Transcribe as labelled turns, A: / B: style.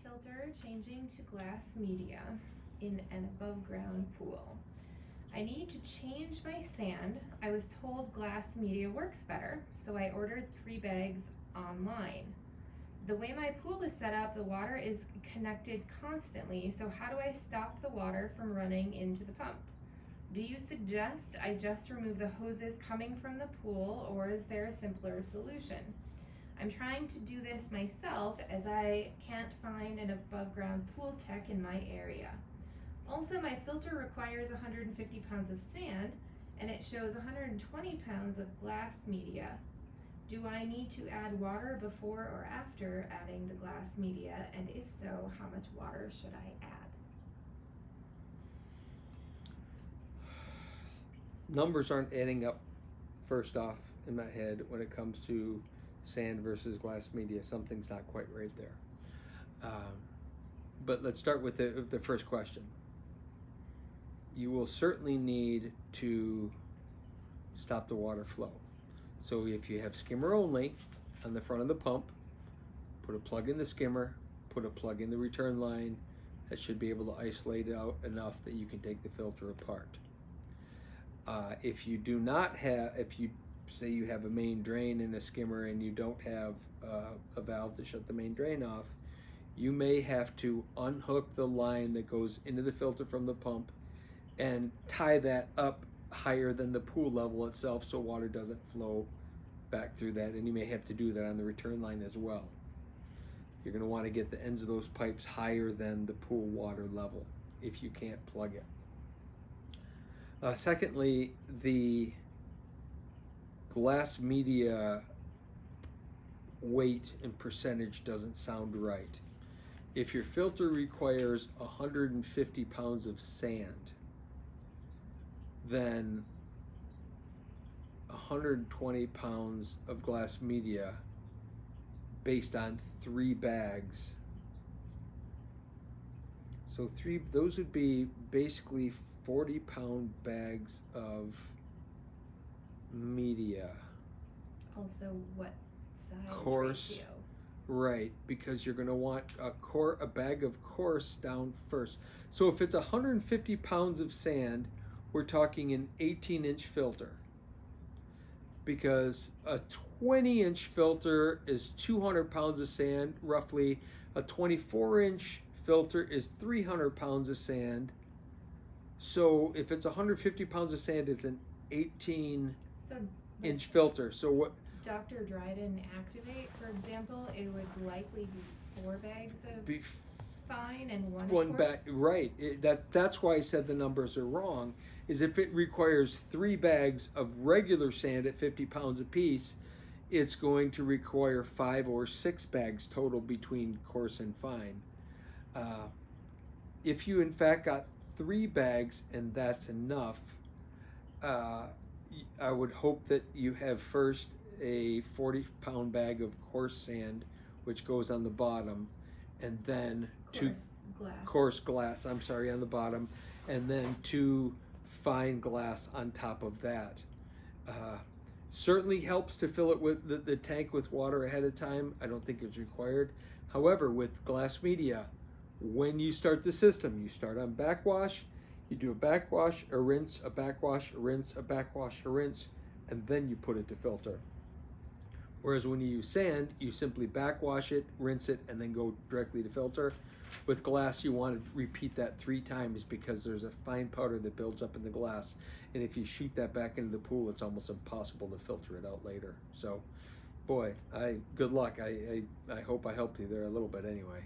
A: filter changing to glass media in an above ground pool. I need to change my sand. I was told glass media works better, so I ordered 3 bags online. The way my pool is set up, the water is connected constantly, so how do I stop the water from running into the pump? Do you suggest I just remove the hoses coming from the pool, or is there a simpler solution? I'm trying to do this myself as I can't find an above ground pool tech in my area. Also, my filter requires 150 pounds of sand and it shows 120 pounds of glass media. Do I need to add water before or after adding the glass media? And if so, how much water should I add?
B: Numbers aren't adding up, first off, in my head when it comes to sand versus glass media. Something's not quite right there. But let's start with the first question. You will certainly need to stop the water flow. So if you have skimmer only on the front of the pump, put a plug in the skimmer, put a plug in the return line. That should be able to isolate it out enough that you can take the filter apart. If you do not have, if you say you have a main drain in a skimmer and you don't have a valve to shut the main drain off, you may have to unhook the line that goes into the filter from the pump and tie that up higher than the pool level itself so water doesn't flow back through that, and you may have to do that on the return line as well. You're going to want to get the ends of those pipes higher than the pool water level if you can't plug it. Secondly, the glass media weight and percentage doesn't sound right. If your filter requires 150 pounds of sand, then 120 pounds of glass media based on 3 bags. So those would be basically 40-pound bags of media.
A: Also, what size
B: Coarse.
A: ratio?
B: Right, because you're going to want a bag of coarse down first. So if it's 150 pounds of sand, we're talking an 18-inch filter. Because a 20-inch filter is 200 pounds of sand, roughly. A 24-inch filter is 300 pounds of sand. So if it's 150 pounds of sand, it's an 18-inch filter. So what?
A: Dr. Dryden Activate, for example, it would likely be 4 bags of fine and one
B: bag. Right. That's why I said the numbers are wrong. Is if it requires 3 bags of regular sand at 50 pounds apiece, it's going to require 5 or 6 bags total between coarse and fine. If you in fact got 3 bags and that's enough, I would hope that you have first a 40-pound bag of coarse sand, which goes on the bottom, and then coarse glass, on the bottom, and then 2 fine glass on top of that. Certainly helps to fill it with the tank with water ahead of time. I don't think it's required. However, with glass media, when you start the system, you start on backwash, you do a backwash, a rinse, a backwash, a rinse, a backwash, a rinse, and then you put it to filter. Whereas when you use sand, you simply backwash it, rinse it, and then go directly to filter. With glass, you want to repeat that 3 times because there's a fine powder that builds up in the glass. And if you shoot that back into the pool, it's almost impossible to filter it out later. So, boy, good luck. I hope I helped you there a little bit anyway.